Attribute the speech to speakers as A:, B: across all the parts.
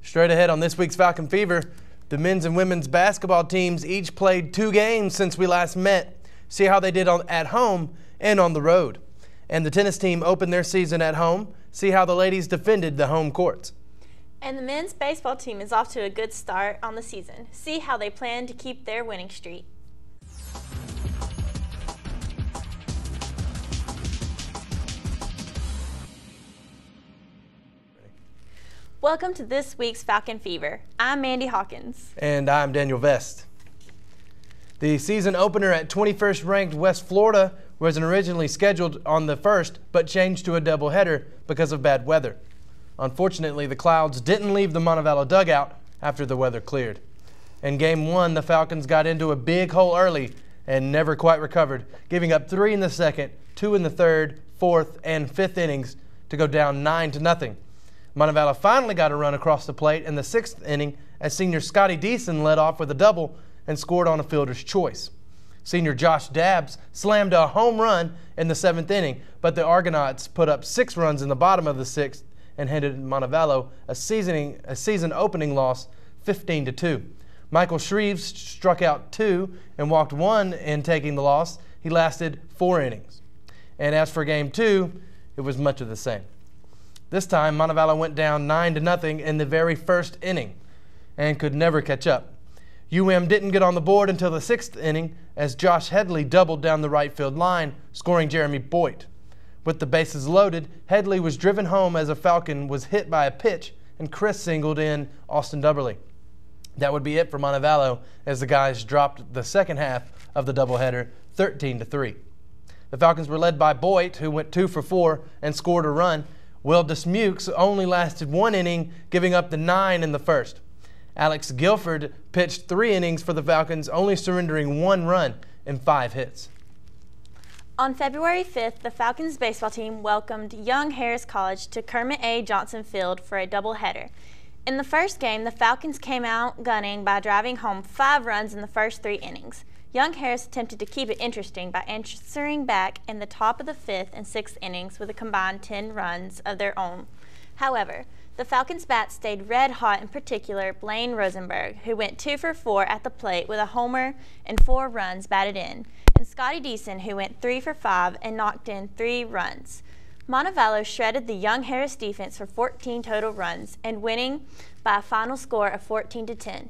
A: Straight ahead on this week's Falcon Fever, the men's and women's basketball teams each played 2 games since we last met. See how they did at home and on the road. And the tennis team opened their season at home. See how the ladies defended the home courts.
B: And the men's baseball team is off to a good start on the season. See how they plan to keep their winning streak. Welcome to this week's Falcon Fever. I'm Mandy Hawkins.
A: And I'm Daniel Vest. The season opener at 21st ranked West Florida was originally scheduled on the 1st, but changed to a doubleheader because of bad weather. Unfortunately, the clouds didn't leave the Montevallo dugout after the weather cleared. In Game 1, the Falcons got into a big hole early and never quite recovered, giving up 3 in the second, 2 in the third, fourth, and fifth innings to go down 9-0. Montevallo finally got a run across the plate in the 6th inning as senior Scotty Deason led off with a double and scored on a fielder's choice. Senior Josh Dabbs slammed a home run in the 7th inning, but the Argonauts put up 6 runs in the bottom of the 6th and handed Montevallo a season opening loss 15-2. Michael Shreves struck out 2 and walked 1 in taking the loss. He lasted 4 innings. And as for Game 2, it was much of the same. This time, Montevallo went down 9-0 in the very first inning and could never catch up. UM didn't get on the board until the 6th inning as Josh Headley doubled down the right field line, scoring Jeremy Boyd. With the bases loaded, Headley was driven home as a Falcon was hit by a pitch and Chris singled in Austin Dubberly. That would be it for Montevallo as the guys dropped the second half of the doubleheader 13-3. The Falcons were led by Boyd, who went 2 for 4 and scored a run. Will Dismukes only lasted 1 inning, giving up the 9 in the first. Alex Guilford pitched 3 innings for the Falcons, only surrendering 1 run and 5 hits.
B: On February 5th, the Falcons baseball team welcomed Young Harris College to Kermit A. Johnson Field for a doubleheader. In the first game, the Falcons came out gunning by driving home 5 runs in the first 3 innings. Young Harris attempted to keep it interesting by answering back in the top of the 5th and 6th innings with a combined 10 runs of their own. However, the Falcons' bats stayed red hot, in particular Blaine Rosenberg, who went 2 for 4 at the plate with a homer and 4 runs batted in, and Scotty Deason, who went 3 for 5 and knocked in 3 runs. Montevallo shredded the Young Harris defense for 14 total runs and winning by a final score of 14-10.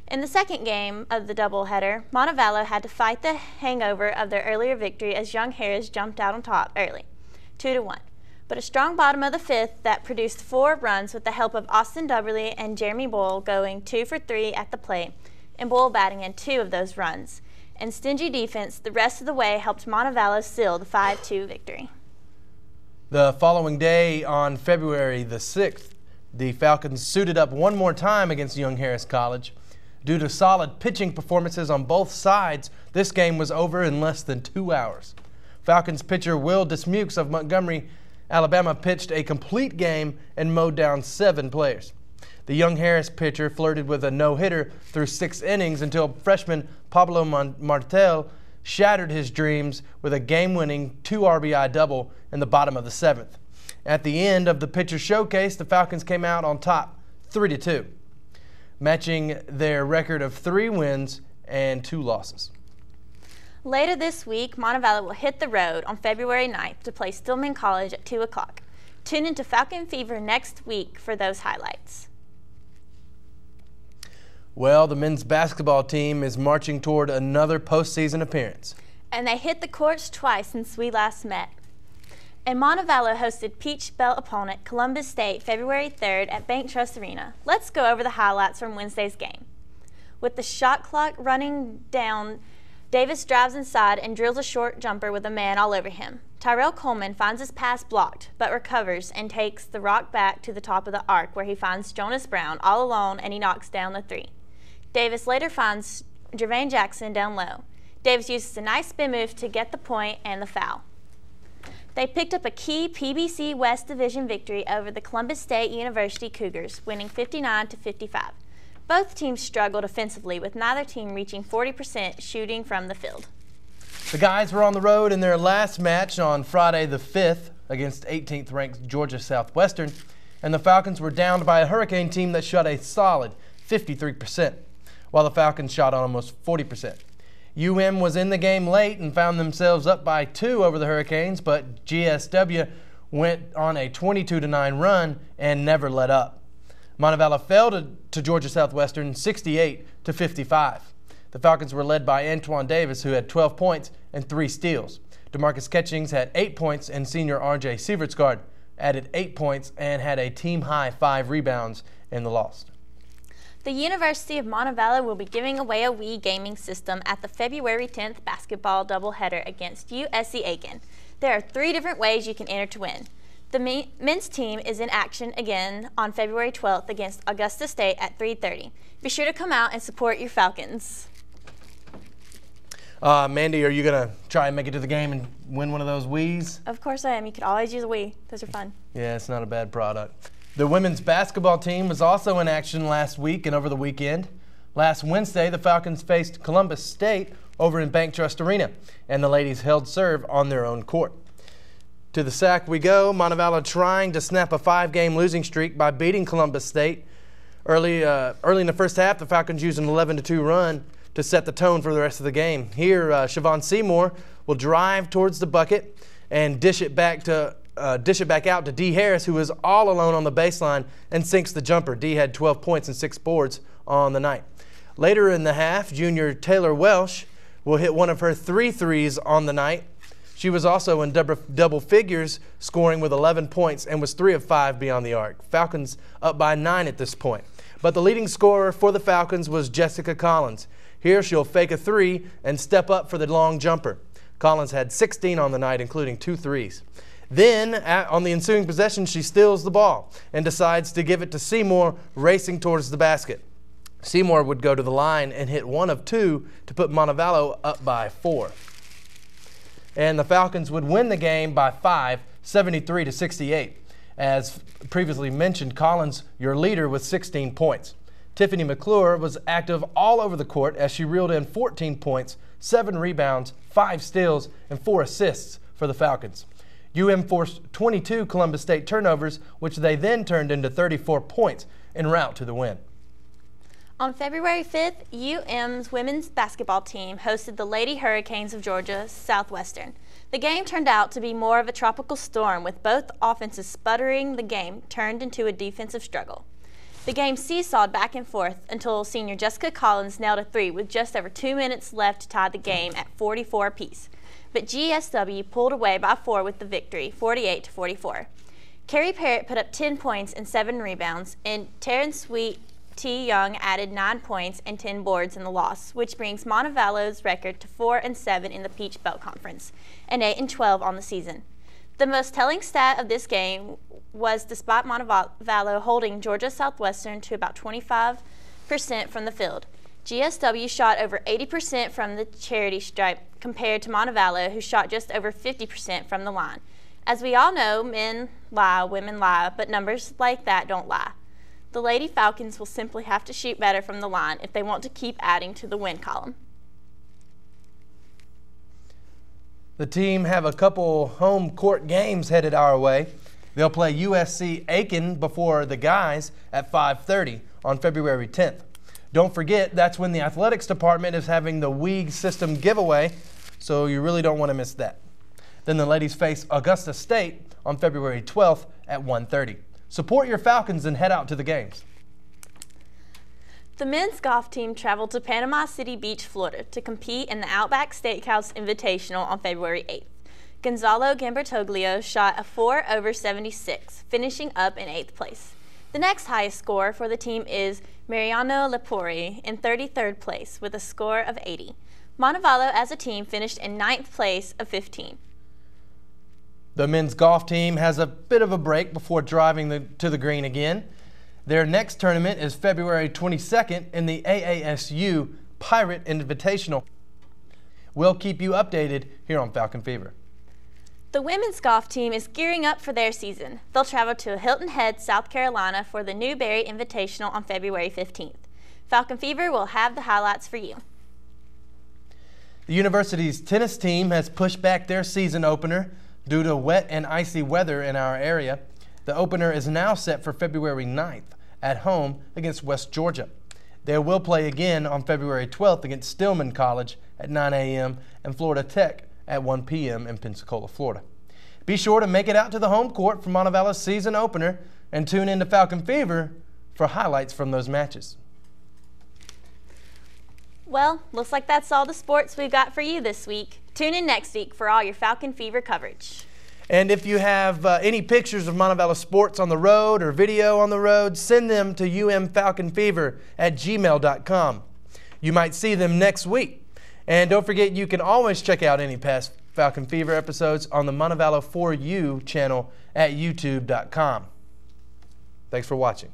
B: In the second game of the doubleheader, Montevallo had to fight the hangover of their earlier victory as Young Harris jumped out on top early, 2-1. But a strong bottom of the 5th that produced 4 runs with the help of Austin Dubberly and Jeremy Boyle going 2 for 3 at the plate, and Boyle batting in 2 of those runs. And stingy defense the rest of the way helped Montevallo seal the 5-2 victory.
A: The following day, on February the 6th, the Falcons suited up one more time against Young Harris College. Due to solid pitching performances on both sides, this game was over in less than 2 hours. Falcons pitcher Will Dismukes of Montgomery, Alabama pitched a complete game and mowed down 7 players. The Young Harris pitcher flirted with a no-hitter through 6 innings until freshman Pablo Martel shattered his dreams with a game-winning 2 RBI double in the bottom of the 7th. At the end of the pitcher showcase, the Falcons came out on top 3-2. Matching their record of 3 wins and 2 losses.
B: Later this week, Montevallo will hit the road on February 9th to play Stillman College at 2 o'clock. Tune into Falcon Fever next week for those highlights.
A: Well, the men's basketball team is marching toward another postseason appearance.
B: And they hit the courts twice since we last met. And Montevallo hosted Peach Belt opponent Columbus State February 3rd at Bank Trust Arena. Let's go over the highlights from Wednesday's game. With the shot clock running down, Davis drives inside and drills a short jumper with a man all over him. Tyrell Coleman finds his pass blocked, but recovers and takes the rock back to the top of the arc where he finds Jonas Brown all alone and he knocks down the 3. Davis later finds Jermaine Jackson down low. Davis uses a nice spin move to get the point and the foul. They picked up a key PBC West Division victory over the Columbus State University Cougars, winning 59-55. Both teams struggled offensively, with neither team reaching 40% shooting from the field.
A: The guys were on the road in their last match on Friday the 5th against 18th-ranked Georgia Southwestern. and the Falcons were downed by a Hurricane team that shot a solid 53%, while the Falcons shot on almost 40%. UM was in the game late and found themselves up by 2 over the Hurricanes, but GSW went on a 22-9 run and never let up. Montevallo fell to Georgia Southwestern 68-55. The Falcons were led by Antoine Davis, who had 12 points and 3 steals. DeMarcus Catchings had 8 points, and senior R.J. Sievertsgaard added 8 points and had a team-high 5 rebounds in the loss.
B: The University of Montevallo will be giving away a Wii gaming system at the February 10th basketball doubleheader against USC Aiken. There are 3 different ways you can enter to win. The men's team is in action again on February 12th against Augusta State at 3:30. Be sure to come out and support your Falcons.
A: Mandy, are you going to try and make it to the game and win one of those Wiis?
B: Of course I am. You could always use a Wii. Those are fun.
A: Yeah, it's not a bad product. The women's basketball team was also in action last week and over the weekend. Last Wednesday, the Falcons faced Columbus State over in Bank Trust Arena, and the ladies held serve on their own court. To the sack we go. Montevallo trying to snap a 5-game losing streak by beating Columbus State. Early in the first half, the Falcons used an 11-2 run to set the tone for the rest of the game. Here, Siobhan Seymour will drive towards the bucket and dish it back out to Dee Harris, who is all alone on the baseline and sinks the jumper. Dee had 12 points and 6 boards on the night. Later in the half, junior Taylor Welsh will hit one of her 3 threes on the night. She was also in double figures, scoring with 11 points and was 3 of 5 beyond the arc. Falcons up by 9 at this point. But the leading scorer for the Falcons was Jessica Collins. Here she'll fake a 3 and step up for the long jumper. Collins had 16 on the night, including 2 threes. Then, on the ensuing possession, she steals the ball and decides to give it to Seymour, racing towards the basket. Seymour would go to the line and hit 1 of 2 to put Montevallo up by 4. And the Falcons would win the game by 5, 73-68. As previously mentioned, Collins, your leader, with 16 points. Tiffany McClure was active all over the court as she reeled in 14 points, 7 rebounds, 5 steals, and 4 assists for the Falcons. UM forced 22 Columbus State turnovers, which they then turned into 34 points en route to the win.
B: On February 5th, UM's women's basketball team hosted the Lady Hurricanes of Georgia Southwestern. The game turned out to be more of a tropical storm, with both offenses sputtering. The game turned into a defensive struggle. The game seesawed back and forth until senior Jessica Collins nailed a 3 with just over 2 minutes left to tie the game at 44 apiece. But GSW pulled away by 4 with the victory, 48-44. Carrie Parrott put up 10 points and 7 rebounds, and Taryn Sweet T. Young added 9 points and 10 boards in the loss, which brings Montevallo's record to 4-7 in the Peach Belt Conference and 8-12 on the season. The most telling stat of this game was despite Montevallo holding Georgia Southwestern to about 25% from the field, GSW shot over 80% from the charity stripe compared to Montevallo, who shot just over 50% from the line. As we all know, men lie, women lie, but numbers like that don't lie. The Lady Falcons will simply have to shoot better from the line if they want to keep adding to the win column.
A: The team have a couple home court games headed our way. They'll play USC Aiken before the guys at 5:30 on February 10th. Don't forget, that's when the athletics department is having the Wii system giveaway, so you really don't want to miss that. Then the ladies face Augusta State on February 12th at 1:30. Support your Falcons and head out to the games.
B: The men's golf team traveled to Panama City Beach, Florida to compete in the Outback Steakhouse Invitational on February 8th. Gonzalo Gambertoglio shot a 4 over 76, finishing up in 8th place. The next highest score for the team is Mariano Lepori in 33rd place with a score of 80. Montevallo as a team finished in 9th place of 15.
A: The men's golf team has a bit of a break before driving to the green again. Their next tournament is February 22nd in the AASU Pirate Invitational. We'll keep you updated here on Falcon Fever.
B: The women's golf team is gearing up for their season. They'll travel to Hilton Head, South Carolina for the Newberry Invitational on February 15th. Falcon Fever will have the highlights for you.
A: The university's tennis team has pushed back their season opener due to wet and icy weather in our area. The opener is now set for February 9th at home against West Georgia. They will play again on February 12th against Stillman College at 9 a.m. and Florida Tech at 1 p.m. in Pensacola, Florida. Be sure to make it out to the home court for Montevallo's season opener and tune in to Falcon Fever for highlights from those matches.
B: Well, looks like that's all the sports we've got for you this week. Tune in next week for all your Falcon Fever coverage.
A: And if you have any pictures of Montevallo sports on the road or video on the road, send them to umfalconfever@gmail.com. You might see them next week. And don't forget, you can always check out any past Falcon Fever episodes on the Montevallo 4U channel at youtube.com. Thanks for watching.